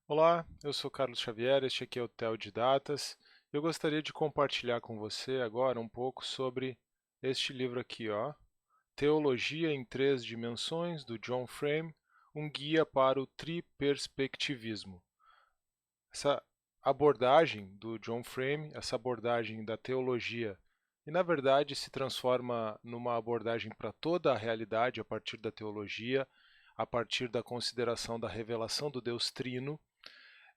Olá, eu sou Carlos Xavier, este aqui é o Theo de Datas. Eu gostaria de compartilhar com você agora um pouco sobre este livro aqui, ó, Teologia em Três Dimensões, do John Frame, um guia para o triperspectivismo. Essa abordagem do John Frame, essa abordagem da teologia, e na verdade se transforma numa abordagem para toda a realidade a partir da teologia, a partir da consideração da revelação do Deus Trino.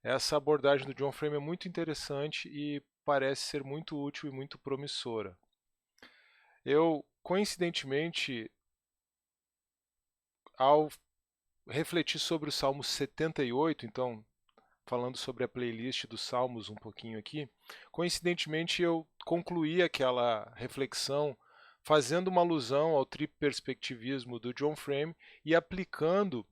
Essa abordagem do John Frame é muito interessante e parece ser muito útil e muito promissora. Eu, coincidentemente, ao refletir sobre o Salmo 78, então, falando sobre a playlist dos Salmos um pouquinho aqui, coincidentemente eu concluí aquela reflexão fazendo uma alusão ao triperspectivismo do John Frame e aplicando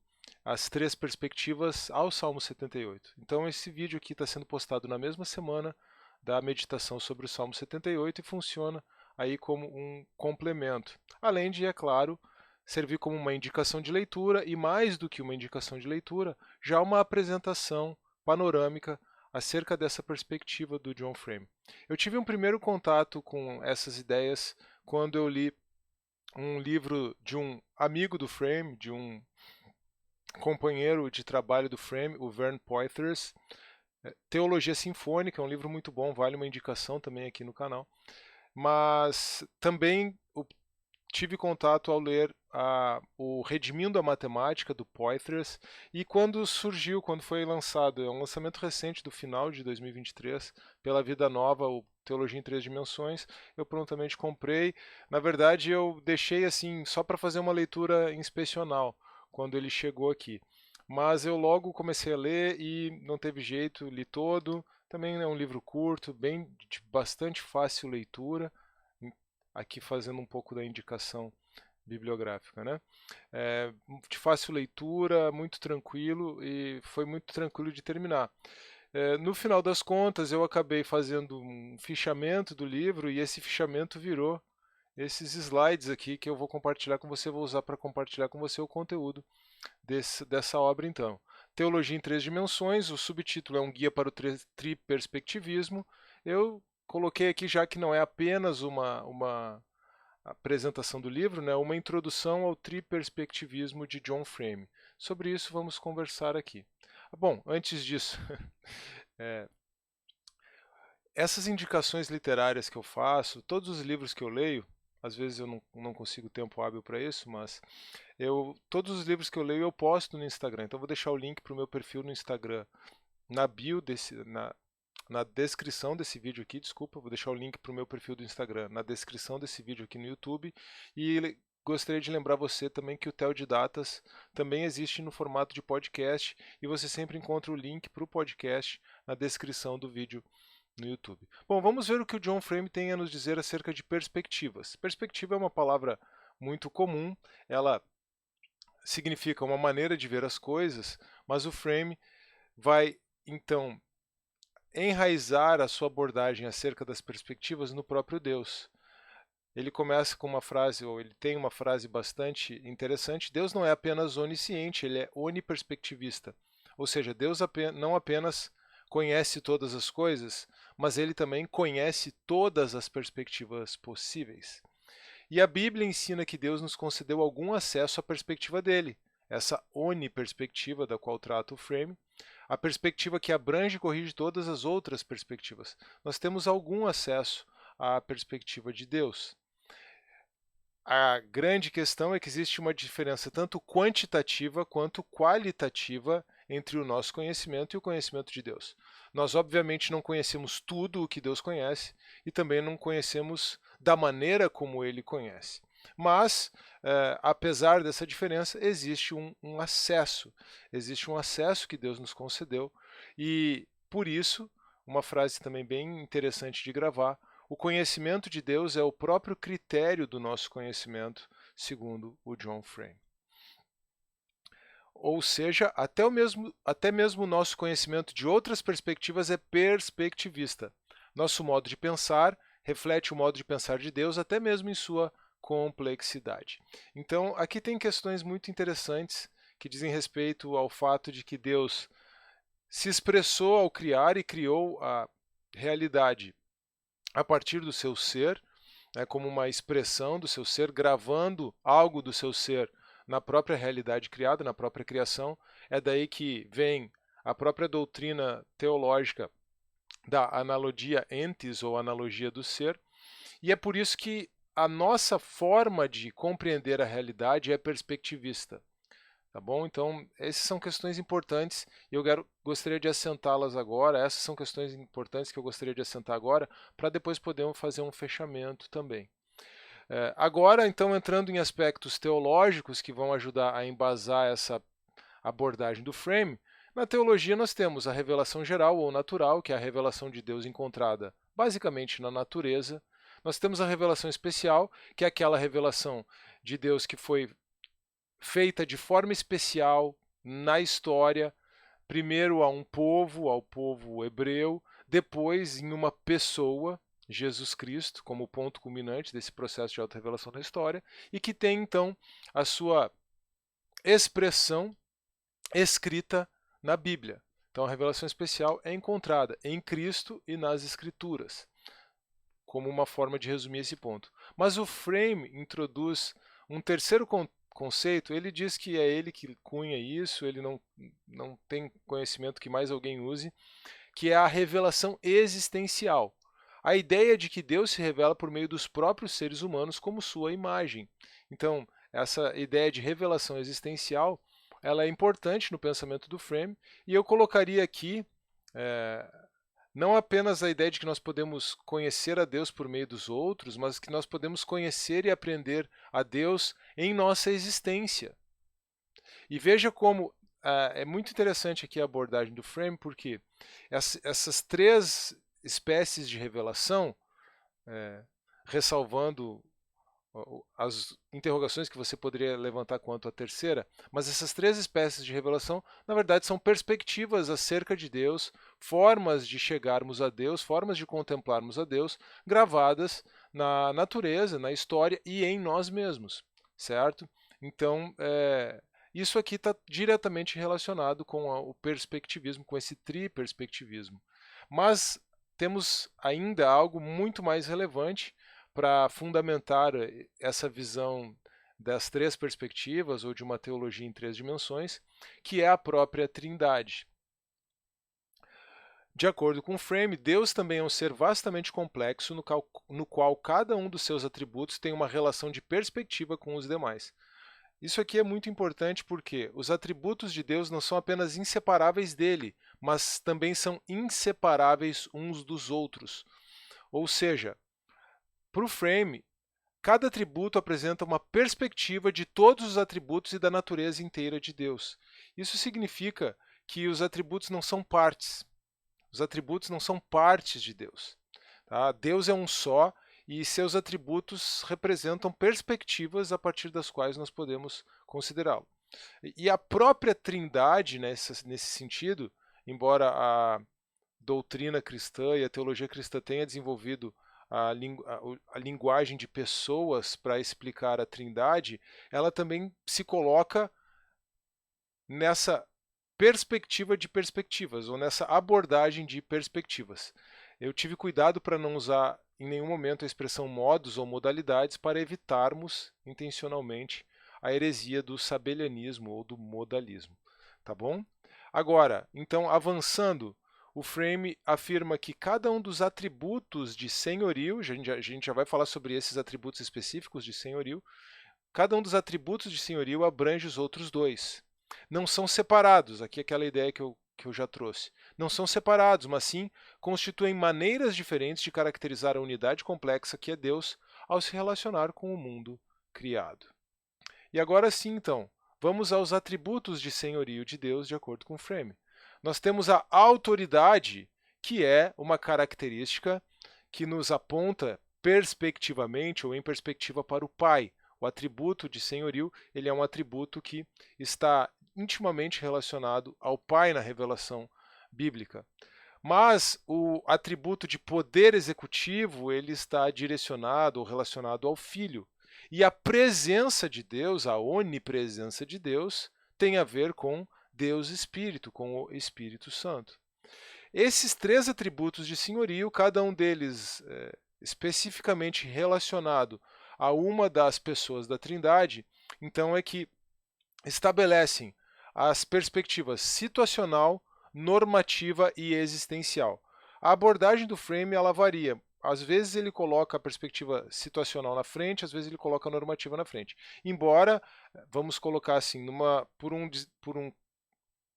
as três perspectivas ao Salmo 78. Então esse vídeo aqui está sendo postado na mesma semana da meditação sobre o Salmo 78 e funciona aí como um complemento. Além de, é claro, servir como uma indicação de leitura e, mais do que uma indicação de leitura, já uma apresentação panorâmica acerca dessa perspectiva do John Frame. Eu tive um primeiro contato com essas ideias quando eu li um livro de um amigo do Frame, de um companheiro de trabalho do Frame, o Vern Poythress, Teologia Sinfônica, é um livro muito bom, vale uma indicação também aqui no canal. Mas também tive contato ao ler o Redimindo a Matemática, do Poythress, e quando surgiu, quando foi lançado, é um lançamento recente do final de 2023, pela Vida Nova, o Teologia em Três Dimensões, eu prontamente comprei. Na verdade, eu deixei assim, só para fazer uma leitura inspecional, quando ele chegou aqui. Mas eu logo comecei a ler e não teve jeito, li todo. Também é um livro curto, bem de bastante fácil leitura. Aqui fazendo um pouco da indicação bibliográfica, né? De fácil leitura, muito tranquilo e foi muito tranquilo de terminar. No final das contas, eu acabei fazendo um fichamento do livro e esse fichamento virou esses slides aqui que eu vou compartilhar com você, vou usar para compartilhar com você o conteúdo dessa obra então. Teologia em Três Dimensões, o subtítulo é um guia para o triperspectivismo. Eu coloquei aqui, já que não é apenas uma apresentação do livro, né, uma introdução ao triperspectivismo de John Frame. Sobre isso vamos conversar aqui. Bom, antes disso, é, essas indicações literárias que eu faço, todos os livros que eu leio, às vezes eu não consigo tempo hábil para isso, mas todos os livros que eu leio eu posto no Instagram. Então vou deixar o link para o meu perfil no Instagram na bio na descrição desse vídeo aqui, desculpa, vou deixar o link para o meu perfil do Instagram na descrição desse vídeo aqui no YouTube. E gostaria de lembrar você também que o Theo de Datas também existe no formato de podcast e você sempre encontra o link para o podcast na descrição do vídeo no YouTube. Bom, vamos ver o que o John Frame tem a nos dizer acerca de perspectivas. Perspectiva é uma palavra muito comum, ela significa uma maneira de ver as coisas, mas o Frame vai então enraizar a sua abordagem acerca das perspectivas no próprio Deus. Ele começa com uma frase, ou ele tem uma frase bastante interessante: Deus não é apenas onisciente, ele é oniperspectivista. Ou seja, Deus não apenas conhece todas as coisas, mas ele também conhece todas as perspectivas possíveis. E a Bíblia ensina que Deus nos concedeu algum acesso à perspectiva dele, essa oniperspectiva da qual trata o Frame, a perspectiva que abrange e corrige todas as outras perspectivas. Nós temos algum acesso à perspectiva de Deus. A grande questão é que existe uma diferença tanto quantitativa quanto qualitativa entre o nosso conhecimento e o conhecimento de Deus. Nós, obviamente, não conhecemos tudo o que Deus conhece e também não conhecemos da maneira como ele conhece. Mas, apesar dessa diferença, existe um acesso. Existe um acesso que Deus nos concedeu e, por isso, uma frase também bem interessante de gravar: o conhecimento de Deus é o próprio critério do nosso conhecimento, segundo o John Frame. Ou seja, até mesmo o nosso conhecimento de outras perspectivas é perspectivista. Nosso modo de pensar reflete o modo de pensar de Deus, até mesmo em sua complexidade. Então, aqui tem questões muito interessantes que dizem respeito ao fato de que Deus se expressou ao criar e criou a realidade a partir do seu ser, né, como uma expressão do seu ser, gravando algo do seu ser na própria realidade criada, na própria criação. É daí que vem a própria doutrina teológica da analogia entes, ou analogia do ser, e é por isso que a nossa forma de compreender a realidade é perspectivista. Tá bom? Então, essas são questões importantes e eu gostaria de assentá-las agora. Essas são questões importantes que eu gostaria de assentar agora, para depois podermos fazer um fechamento também. Agora, então, entrando em aspectos teológicos que vão ajudar a embasar essa abordagem do frame, na teologia nós temos a revelação geral ou natural, que é a revelação de Deus encontrada basicamente na natureza. Nós temos a revelação especial, que é aquela revelação de Deus que foi feita de forma especial na história, primeiro ao povo hebreu, depois em uma pessoa, Jesus Cristo, como ponto culminante desse processo de autorrevelação da história, e que tem então a sua expressão escrita na Bíblia. Então a revelação especial é encontrada em Cristo e nas Escrituras, como uma forma de resumir esse ponto. Mas o Frame introduz um terceiro conceito. Ele diz que é ele que cunha isso, ele não tem conhecimento que mais alguém use, que é a revelação existencial. A ideia de que Deus se revela por meio dos próprios seres humanos como sua imagem. Então, essa ideia de revelação existencial, ela é importante no pensamento do Frame, e eu colocaria aqui não apenas a ideia de que nós podemos conhecer a Deus por meio dos outros, mas que nós podemos conhecer e aprender a Deus em nossa existência. E veja como é muito interessante aqui a abordagem do Frame, porque essas três espécies de revelação, ressalvando as interrogações que você poderia levantar quanto à terceira, mas essas três espécies de revelação, na verdade, são perspectivas acerca de Deus, formas de chegarmos a Deus, formas de contemplarmos a Deus, gravadas na natureza, na história e em nós mesmos, certo? Então, isso aqui está diretamente relacionado com o perspectivismo, com esse triperspectivismo. Mas temos ainda algo muito mais relevante para fundamentar essa visão das três perspectivas, ou de uma teologia em três dimensões, que é a própria Trindade. De acordo com o Frame, Deus também é um ser vastamente complexo, no qual cada um dos seus atributos tem uma relação de perspectiva com os demais. Isso aqui é muito importante porque os atributos de Deus não são apenas inseparáveis dele, mas também são inseparáveis uns dos outros. Ou seja, para o Frame, cada atributo apresenta uma perspectiva de todos os atributos e da natureza inteira de Deus. Isso significa que os atributos não são partes. Os atributos não são partes de Deus. Tá? Deus é um só e seus atributos representam perspectivas a partir das quais nós podemos considerá-lo. E a própria Trindade, nesse sentido, embora a doutrina cristã e a teologia cristã tenha desenvolvido a linguagem de pessoas para explicar a Trindade, ela também se coloca nessa perspectiva de perspectivas, ou nessa abordagem de perspectivas. Eu tive cuidado para não usar em nenhum momento a expressão modos ou modalidades, para evitarmos intencionalmente a heresia do sabelianismo ou do modalismo. Tá bom? Agora, então, avançando, o Frame afirma que cada um dos atributos de senhorio, a gente já vai falar sobre esses atributos específicos de senhorio, cada um dos atributos de senhorio abrange os outros dois. Não são separados, aqui é aquela ideia que eu já trouxe. Não são separados, mas sim constituem maneiras diferentes de caracterizar a unidade complexa que é Deus ao se relacionar com o mundo criado. E agora sim, então, vamos aos atributos de senhorio de Deus de acordo com o Frame. Nós temos a autoridade, que é uma característica que nos aponta perspectivamente ou em perspectiva para o Pai. O atributo de senhorio, ele é um atributo que está intimamente relacionado ao Pai na revelação bíblica. Mas o atributo de poder executivo, ele está direcionado ou relacionado ao Filho. E a presença de Deus, a onipresença de Deus, tem a ver com Deus Espírito, com o Espírito Santo. Esses três atributos de senhorio, cada um deles especificamente relacionado a uma das pessoas da Trindade, então é que estabelecem as perspectivas situacional, normativa e existencial. A abordagem do Frame ela varia. Às vezes ele coloca a perspectiva situacional na frente, às vezes ele coloca a normativa na frente. Embora, vamos colocar assim, por um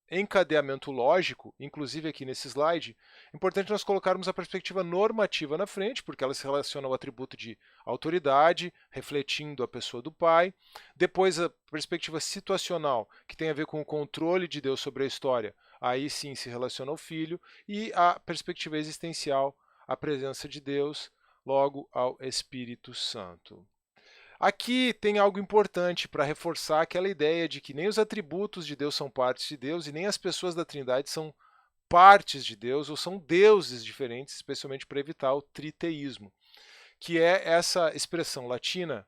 encadeamento lógico, inclusive aqui nesse slide, é importante nós colocarmos a perspectiva normativa na frente, porque ela se relaciona ao atributo de autoridade, refletindo a pessoa do pai. Depois a perspectiva situacional, que tem a ver com o controle de Deus sobre a história, aí sim se relaciona ao filho. E a perspectiva existencial, a presença de Deus, logo ao Espírito Santo. Aqui tem algo importante para reforçar aquela ideia de que nem os atributos de Deus são partes de Deus e nem as pessoas da Trindade são partes de Deus ou são deuses diferentes, especialmente para evitar o triteísmo, que é essa expressão latina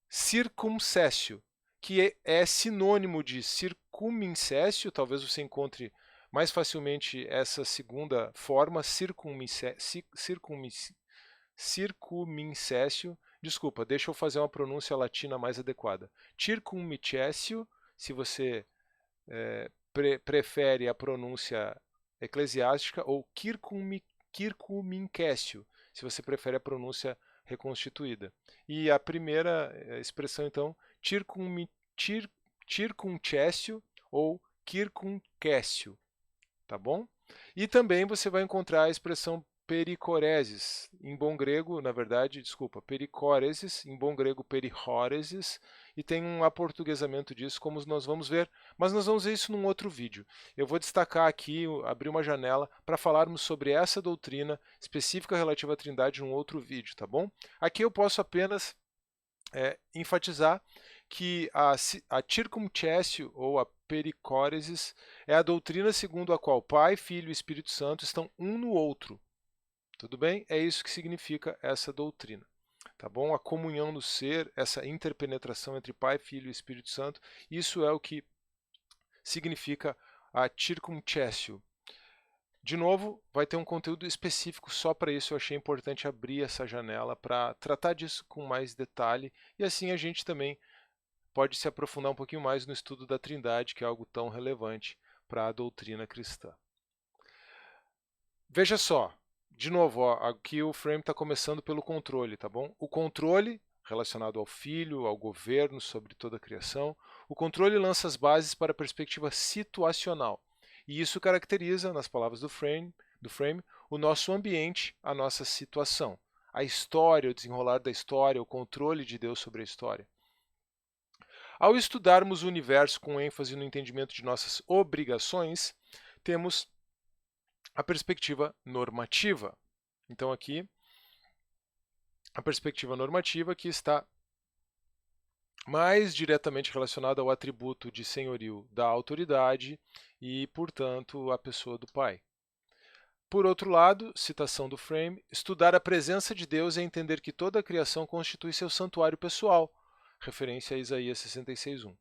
circumcessio, que é sinônimo de circumincessio, talvez você encontre mais facilmente essa segunda forma, circumincessio. Desculpa, deixa eu fazer uma pronúncia latina mais adequada. Circumcessio, se você prefere a pronúncia eclesiástica, ou circumincessio, se você prefere a pronúncia reconstituída. E a primeira expressão, então, circumcessio ou circumcessio, tá bom? E também você vai encontrar a expressão pericoresis, em bom grego, na verdade, desculpa, pericoresis, em bom grego perichoresis, e tem um aportuguesamento disso, como nós vamos ver, mas nós vamos ver isso num outro vídeo. Eu vou destacar aqui, abrir uma janela, para falarmos sobre essa doutrina específica relativa à Trindade num outro vídeo, tá bom? Aqui eu posso apenas enfatizar que a circumcessio, ou a pericoresis, é a doutrina segundo a qual Pai, Filho e Espírito Santo estão um no outro. Tudo bem? É isso que significa essa doutrina. Tá bom? A comunhão no ser, essa interpenetração entre Pai, Filho e Espírito Santo, isso é o que significa a circumcessio. De novo, vai ter um conteúdo específico só para isso. Eu achei importante abrir essa janela para tratar disso com mais detalhe e assim a gente também pode se aprofundar um pouquinho mais no estudo da Trindade, que é algo tão relevante para a doutrina cristã. Veja só, de novo, ó, aqui o Frame está começando pelo controle, tá bom? O controle, relacionado ao Filho, ao governo sobre toda a criação, o controle lança as bases para a perspectiva situacional. E isso caracteriza, nas palavras do Frame, o nosso ambiente, a nossa situação. A história, o desenrolar da história, o controle de Deus sobre a história. Ao estudarmos o universo com ênfase no entendimento de nossas obrigações, temos a perspectiva normativa. Então aqui, a perspectiva normativa que está mais diretamente relacionada ao atributo de senhorio da autoridade e, portanto, a pessoa do Pai. Por outro lado, citação do Frame, estudar a presença de Deus é entender que toda a criação constitui seu santuário pessoal, referência a Isaías 66:1.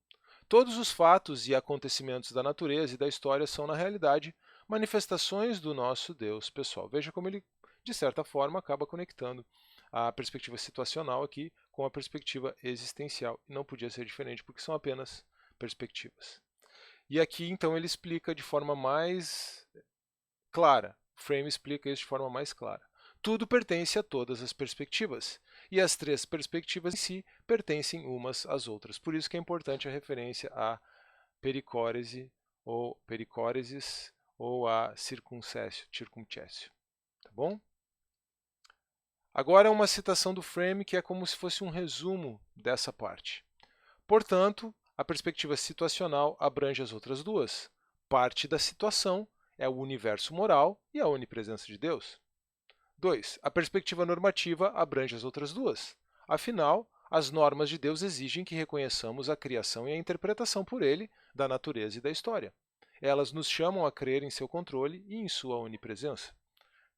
Todos os fatos e acontecimentos da natureza e da história são, na realidade, manifestações do nosso Deus pessoal. Veja como ele, de certa forma, acaba conectando a perspectiva situacional aqui com a perspectiva existencial. Não podia ser diferente, porque são apenas perspectivas. E aqui, então, ele explica de forma mais clara. Frame explica isso de forma mais clara. Tudo pertence a todas as perspectivas. E as três perspectivas em si pertencem umas às outras. Por isso que é importante a referência à pericórese ou pericoresis ou a circumcessio. Tá bom? Agora uma citação do Frame que é como se fosse um resumo dessa parte. Portanto, a perspectiva situacional abrange as outras duas. Parte da situação é o universo moral e a onipresença de Deus. 2. A perspectiva normativa abrange as outras duas. Afinal, as normas de Deus exigem que reconheçamos a criação e a interpretação por ele da natureza e da história. Elas nos chamam a crer em seu controle e em sua onipresença.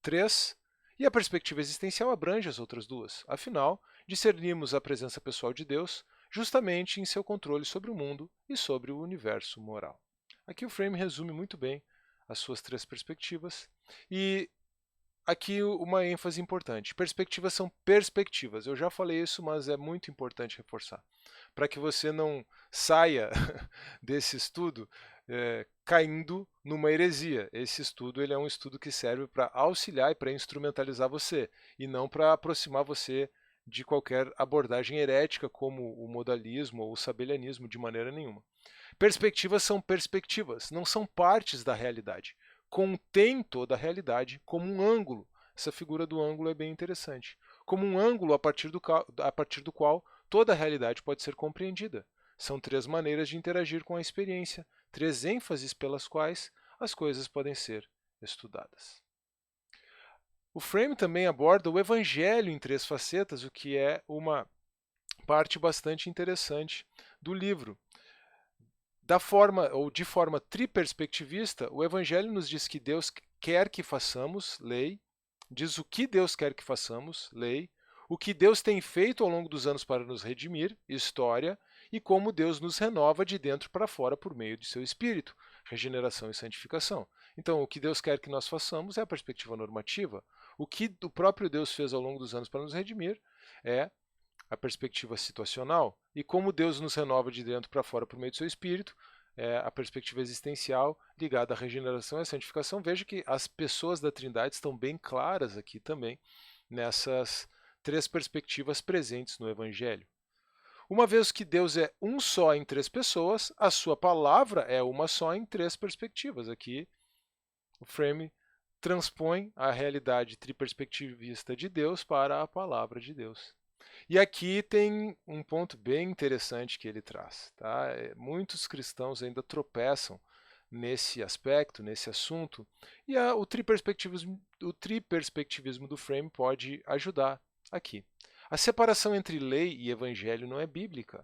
3. E a perspectiva existencial abrange as outras duas. Afinal, discernimos a presença pessoal de Deus justamente em seu controle sobre o mundo e sobre o universo moral. Aqui o Frame resume muito bem as suas três perspectivas. E aqui uma ênfase importante. Perspectivas são perspectivas. Eu já falei isso, mas é muito importante reforçar. Para que você não saia desse estudo caindo numa heresia. Esse estudo ele é um estudo que serve para auxiliar e para instrumentalizar você, e não para aproximar você de qualquer abordagem herética como o modalismo ou o sabelianismo, de maneira nenhuma. Perspectivas são perspectivas, não são partes da realidade. Contém toda a realidade como um ângulo. Essa figura do ângulo é bem interessante. Como um ângulo a partir do qual toda a realidade pode ser compreendida. São três maneiras de interagir com a experiência, três ênfases pelas quais as coisas podem ser estudadas. O Frame também aborda o Evangelho em três facetas, o que é uma parte bastante interessante do livro. De forma triperspectivista, o Evangelho nos diz que Deus quer que façamos, lei, diz o que Deus quer que façamos, lei, o que Deus tem feito ao longo dos anos para nos redimir, história, e como Deus nos renova de dentro para fora por meio de seu Espírito, regeneração e santificação. Então, o que Deus quer que nós façamos é a perspectiva normativa. O que o próprio Deus fez ao longo dos anos para nos redimir é a perspectiva situacional, e como Deus nos renova de dentro para fora por meio do seu Espírito, a perspectiva existencial ligada à regeneração e à santificação. Veja que as pessoas da Trindade estão bem claras aqui também, nessas três perspectivas presentes no Evangelho. Uma vez que Deus é um só em três pessoas, a sua palavra é uma só em três perspectivas. Aqui o Frame transpõe a realidade triperspectivista de Deus para a palavra de Deus. E aqui tem um ponto bem interessante que ele traz. Tá? Muitos cristãos ainda tropeçam nesse aspecto, nesse assunto, e o triperspectivismo do Frame pode ajudar aqui. A separação entre lei e evangelho não é bíblica.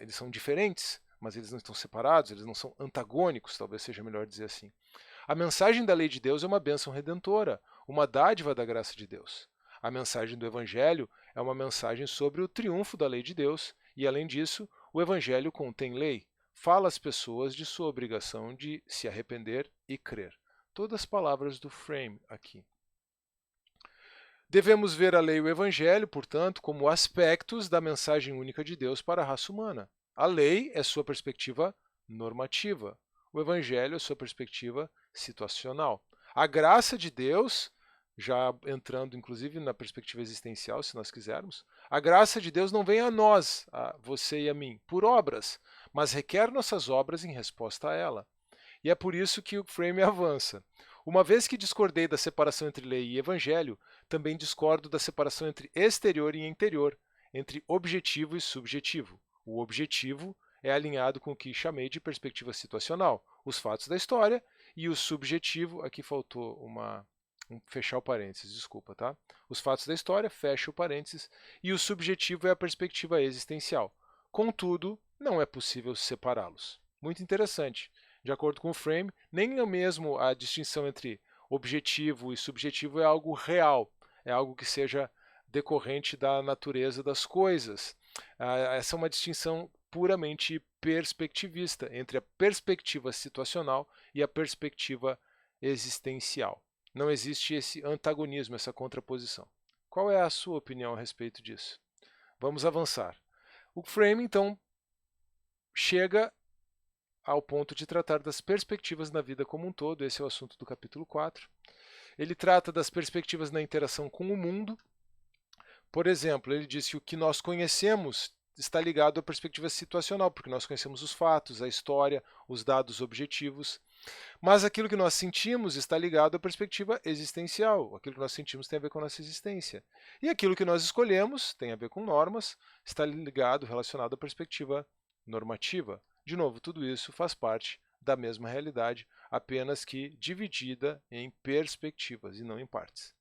Eles são diferentes, mas eles não estão separados, eles não são antagônicos, talvez seja melhor dizer assim. A mensagem da lei de Deus é uma bênção redentora, uma dádiva da graça de Deus. A mensagem do Evangelho é uma mensagem sobre o triunfo da lei de Deus, e além disso, o Evangelho contém lei, fala às pessoas de sua obrigação de se arrepender e crer. Todas as palavras do Frame aqui. Devemos ver a lei e o Evangelho, portanto, como aspectos da mensagem única de Deus para a raça humana. A lei é sua perspectiva normativa, o Evangelho é sua perspectiva situacional. A graça de Deus, já entrando inclusive na perspectiva existencial, se nós quisermos, a graça de Deus não vem a nós, a você e a mim, por obras, mas requer nossas obras em resposta a ela. E é por isso que o Frame avança. Uma vez que discordei da separação entre lei e evangelho, também discordo da separação entre exterior e interior, entre objetivo e subjetivo. O objetivo é alinhado com o que chamei de perspectiva situacional, os fatos da história, e o subjetivo, aqui faltou fechar o parênteses, desculpa, tá? Os fatos da história, fecha o parênteses, e o subjetivo é a perspectiva existencial. Contudo, não é possível separá-los. Muito interessante. De acordo com o Frame, nem mesmo a distinção entre objetivo e subjetivo é algo real, é algo que seja decorrente da natureza das coisas. Essa é uma distinção puramente perspectivista entre a perspectiva situacional e a perspectiva existencial. Não existe esse antagonismo, essa contraposição. Qual é a sua opinião a respeito disso? Vamos avançar. O Frame, então, chega ao ponto de tratar das perspectivas na vida como um todo. Esse é o assunto do capítulo 4. Ele trata das perspectivas na interação com o mundo. Por exemplo, ele diz que o que nós conhecemos está ligado à perspectiva situacional, porque nós conhecemos os fatos, a história, os dados objetivos. Mas aquilo que nós sentimos está ligado à perspectiva existencial. Aquilo que nós sentimos tem a ver com a nossa existência. E aquilo que nós escolhemos tem a ver com normas, está ligado, relacionado à perspectiva normativa. De novo, tudo isso faz parte da mesma realidade, apenas que dividida em perspectivas e não em partes.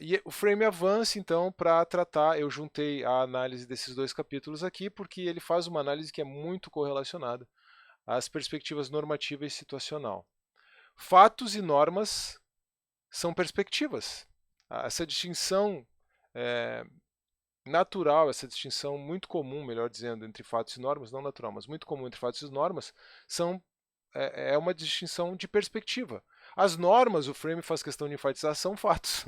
E o Frame avança, então, para tratar, eu juntei a análise desses dois capítulos aqui, porque ele faz uma análise que é muito correlacionada às perspectivas normativa e situacional. Fatos e normas são perspectivas. Essa distinção natural, essa distinção muito comum, melhor dizendo, entre fatos e normas, não natural, mas muito comum entre fatos e normas, é uma distinção de perspectiva. As normas, o Frame faz questão de enfatizar, são fatos.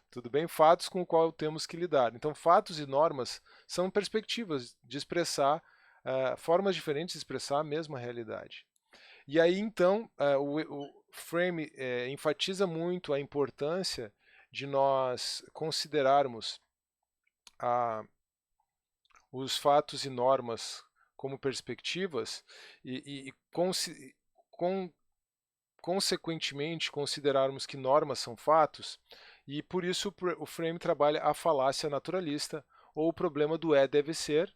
Tudo bem? Fatos com o qual temos que lidar. Então, fatos e normas são perspectivas de expressar, formas diferentes de expressar a mesma realidade. E aí, então, o Frame enfatiza muito a importância de nós considerarmos os fatos e normas como perspectivas e consequentemente considerarmos que normas são fatos, e por isso o Frame trabalha a falácia naturalista ou o problema do deve ser,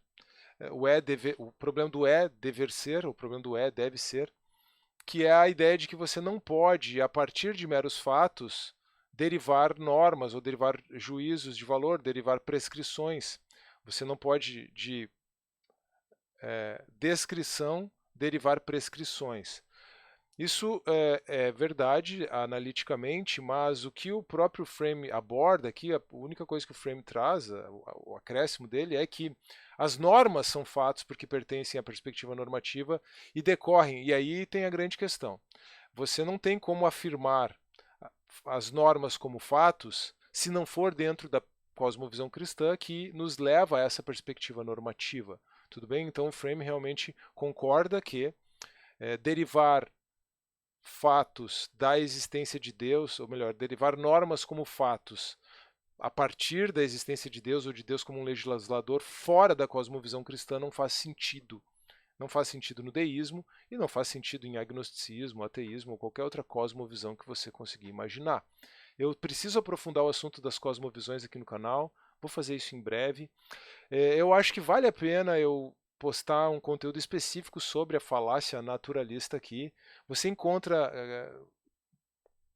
o problema do dever ser, o problema do deve ser, que é a ideia de que você não pode, a partir de meros fatos, derivar normas ou derivar juízos de valor, derivar prescrições. Você não pode, de descrição, derivar prescrições. Isso é verdade analiticamente, mas o que o próprio Frame aborda aqui, a única coisa que o Frame traz, o acréscimo dele, é que as normas são fatos porque pertencem à perspectiva normativa e decorrem, e aí tem a grande questão. Você não tem como afirmar as normas como fatos se não for dentro da cosmovisão cristã que nos leva a essa perspectiva normativa. Tudo bem? Então o Frame realmente concorda que derivar fatos da existência de Deus, ou melhor, derivar normas como fatos a partir da existência de Deus ou de Deus como um legislador fora da cosmovisão cristã não faz sentido. Não faz sentido no deísmo e não faz sentido em agnosticismo, ateísmo ou qualquer outra cosmovisão que você conseguir imaginar. Eu preciso aprofundar o assunto das cosmovisões aqui no canal, vou fazer isso em breve. Eu acho que vale a pena eu postar um conteúdo específico sobre a falácia naturalista aqui. Você encontra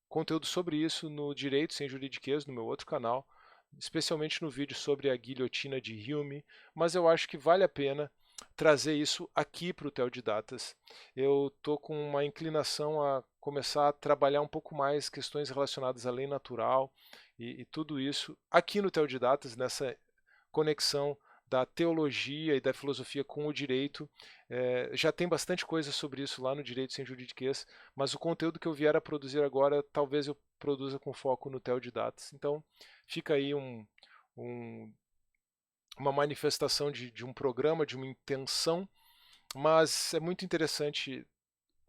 conteúdo sobre isso no Direito Sem Juridiquês, no meu outro canal, especialmente no vídeo sobre a guilhotina de Hume, mas eu acho que vale a pena trazer isso aqui para o Teodidatas. Eu estou com uma inclinação a começar a trabalhar um pouco mais questões relacionadas à lei natural e tudo isso aqui no Teodidatas, nessa conexão da teologia e da filosofia com o direito. Já tem bastante coisa sobre isso lá no Direito Sem Juridiquês, mas o conteúdo que eu vier a produzir agora, talvez eu produza com foco no Teodidatas. Então, fica aí uma manifestação de um programa, de uma intenção, mas é muito interessante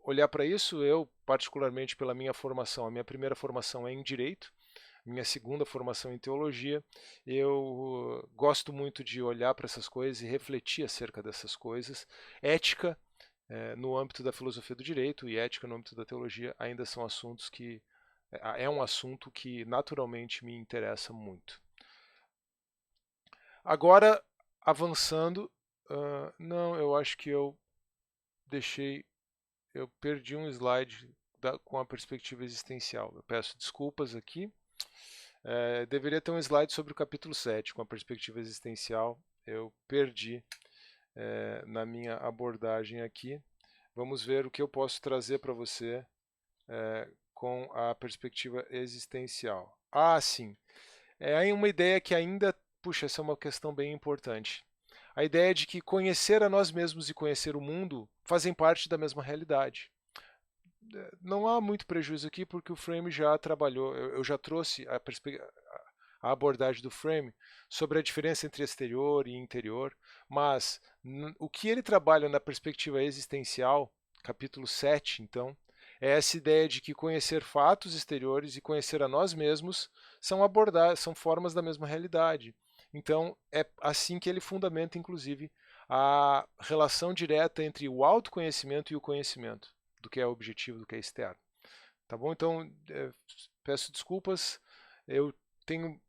olhar para isso. Eu, particularmente pela minha formação, a minha primeira formação é em Direito, minha segunda formação em teologia, eu gosto muito de olhar para essas coisas e refletir acerca dessas coisas. Ética, no âmbito da filosofia do direito, e ética no âmbito da teologia ainda são assuntos que é um assunto que naturalmente me interessa muito. Agora, avançando, não, eu acho que eu perdi um slide com a perspectiva existencial. Eu peço desculpas aqui. Deveria ter um slide sobre o capítulo 7, com a perspectiva existencial. Eu perdi na minha abordagem aqui. Vamos ver o que eu posso trazer para você com a perspectiva existencial. Sim. É uma ideia que ainda, puxa, essa é uma questão bem importante. A ideia de que conhecer a nós mesmos e conhecer o mundo fazem parte da mesma realidade. Não há muito prejuízo aqui porque o Frame já trabalhou, eu já trouxe a abordagem do Frame sobre a diferença entre exterior e interior, mas o que ele trabalha na perspectiva existencial, capítulo 7, então, é essa ideia de que conhecer fatos exteriores e conhecer a nós mesmos são formas da mesma realidade. Então, é assim que ele fundamenta, inclusive, a relação direta entre o autoconhecimento e o conhecimento, do que é objetivo, do que é externo. Tá bom? Então, peço desculpas, eu tenho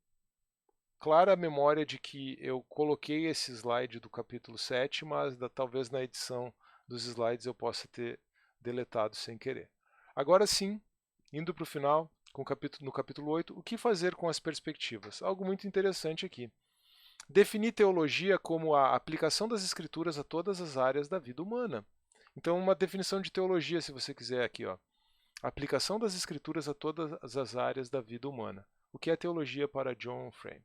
clara memória de que eu coloquei esse slide do capítulo 7, mas talvez na edição dos slides eu possa ter deletado sem querer. Agora sim, indo para o final, no capítulo 8, o que fazer com as perspectivas? Algo muito interessante aqui. Definir teologia como a aplicação das escrituras a todas as áreas da vida humana. Então, uma definição de teologia, se você quiser aqui, ó. Aplicação das escrituras a todas as áreas da vida humana. O que é teologia para John Frame?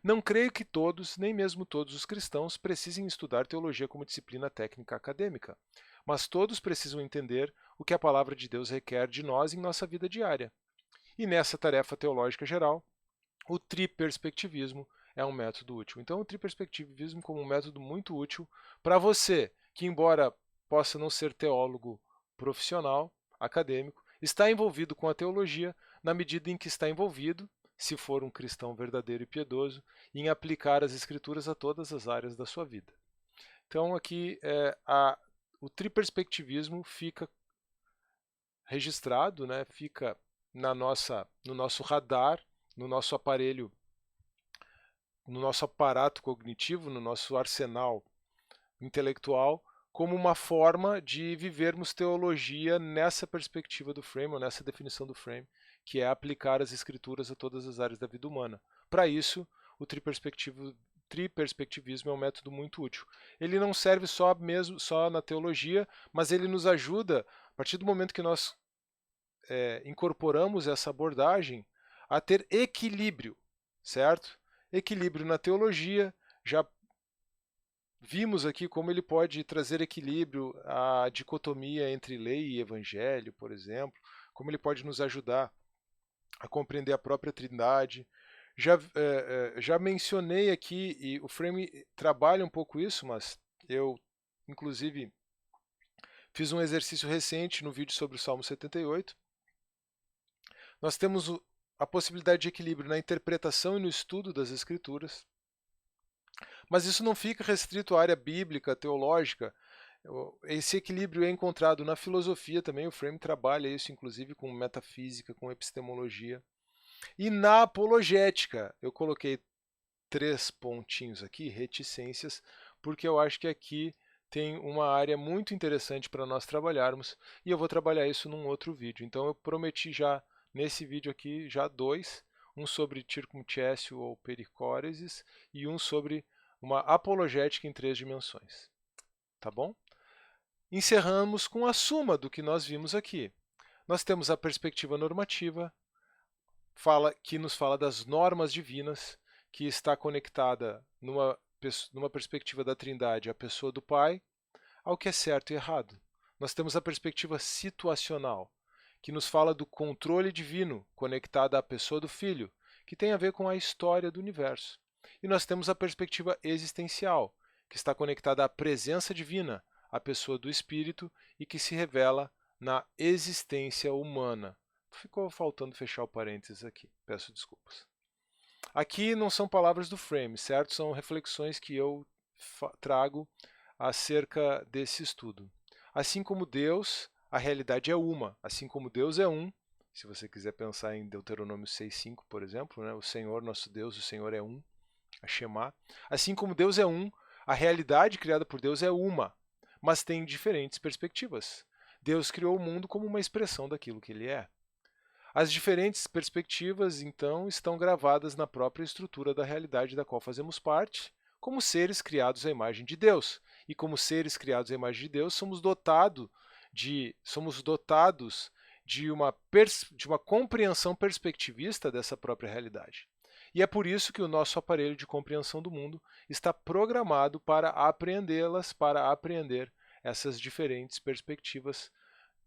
Não creio que todos, nem mesmo todos os cristãos, precisem estudar teologia como disciplina técnica acadêmica, mas todos precisam entender o que a palavra de Deus requer de nós em nossa vida diária. E nessa tarefa teológica geral, o triperspectivismo é um método útil. Então, o triperspectivismo como um método muito útil para você, que embora possa não ser teólogo profissional, acadêmico, está envolvido com a teologia na medida em que está envolvido, se for um cristão verdadeiro e piedoso, em aplicar as escrituras a todas as áreas da sua vida. Então, aqui o triperspectivismo fica registrado, né, fica no nosso radar, no nosso aparelho, no nosso aparato cognitivo, no nosso arsenal intelectual, como uma forma de vivermos teologia nessa perspectiva do frame, ou nessa definição do frame, que é aplicar as escrituras a todas as áreas da vida humana. Para isso, o triperspectivismo é um método muito útil. Ele não serve só na teologia, mas ele nos ajuda, a partir do momento que nós incorporamos essa abordagem, a ter equilíbrio, certo? Equilíbrio na teologia, já vimos aqui como ele pode trazer equilíbrio à dicotomia entre lei e evangelho, por exemplo, como ele pode nos ajudar a compreender a própria Trindade. Já mencionei aqui, e o Frame trabalha um pouco isso, mas eu, inclusive, fiz um exercício recente no vídeo sobre o Salmo 78. Nós temos a possibilidade de equilíbrio na interpretação e no estudo das Escrituras, mas isso não fica restrito à área bíblica, teológica. Esse equilíbrio é encontrado na filosofia também, o Frame trabalha isso inclusive com metafísica, com epistemologia. E na apologética, eu coloquei 3 pontinhos aqui, reticências, porque eu acho que aqui tem uma área muito interessante para nós trabalharmos, e eu vou trabalhar isso num outro vídeo. Então eu prometi já, nesse vídeo aqui, já 2, um sobre circumcessio ou pericóresis, e um sobre uma apologética em 3 dimensões. Tá bom? Encerramos com a suma do que nós vimos aqui. Nós temos a perspectiva normativa, que nos fala das normas divinas, que está conectada numa perspectiva da Trindade à pessoa do Pai, ao que é certo e errado. Nós temos a perspectiva situacional, que nos fala do controle divino, conectada à pessoa do Filho, que tem a ver com a história do universo. E nós temos a perspectiva existencial, que está conectada à presença divina, à pessoa do Espírito e que se revela na existência humana. Ficou faltando fechar o parênteses aqui, peço desculpas. Aqui não são palavras do Frame, certo? São reflexões que eu trago acerca desse estudo. Assim como Deus, a realidade é uma. Assim como Deus é um, se você quiser pensar em Deuteronômio 6,5, por exemplo, né? O Senhor, nosso Deus, o Senhor é um, a Shema. Assim como Deus é um, a realidade criada por Deus é uma, mas tem diferentes perspectivas. Deus criou o mundo como uma expressão daquilo que ele é. As diferentes perspectivas, então, estão gravadas na própria estrutura da realidade da qual fazemos parte, como seres criados à imagem de Deus. E como seres criados à imagem de Deus, somos dotados de uma compreensão perspectivista dessa própria realidade. E é por isso que o nosso aparelho de compreensão do mundo está programado para apreendê-las, para apreender essas diferentes perspectivas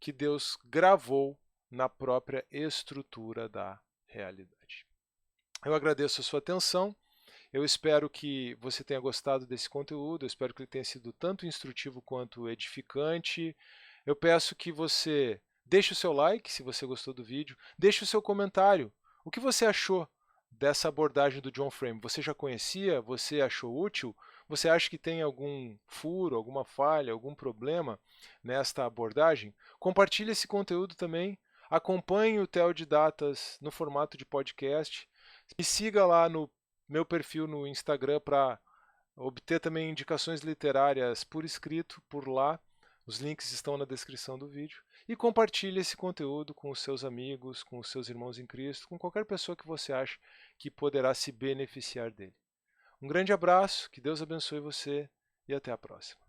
que Deus gravou na própria estrutura da realidade. Eu agradeço a sua atenção, eu espero que você tenha gostado desse conteúdo, eu espero que ele tenha sido tanto instrutivo quanto edificante. Eu peço que você deixe o seu like se você gostou do vídeo, deixe o seu comentário. O que você achou dessa abordagem do John Frame? Você já conhecia? Você achou útil? Você acha que tem algum furo, alguma falha, algum problema nesta abordagem? Compartilhe esse conteúdo também. Acompanhe o Teodidatas no formato de podcast. Me siga lá no meu perfil no Instagram para obter também indicações literárias por escrito por lá. Os links estão na descrição do vídeo. E compartilhe esse conteúdo com os seus amigos, com os seus irmãos em Cristo, com qualquer pessoa que você acha que poderá se beneficiar dele. Um grande abraço, que Deus abençoe você e até a próxima.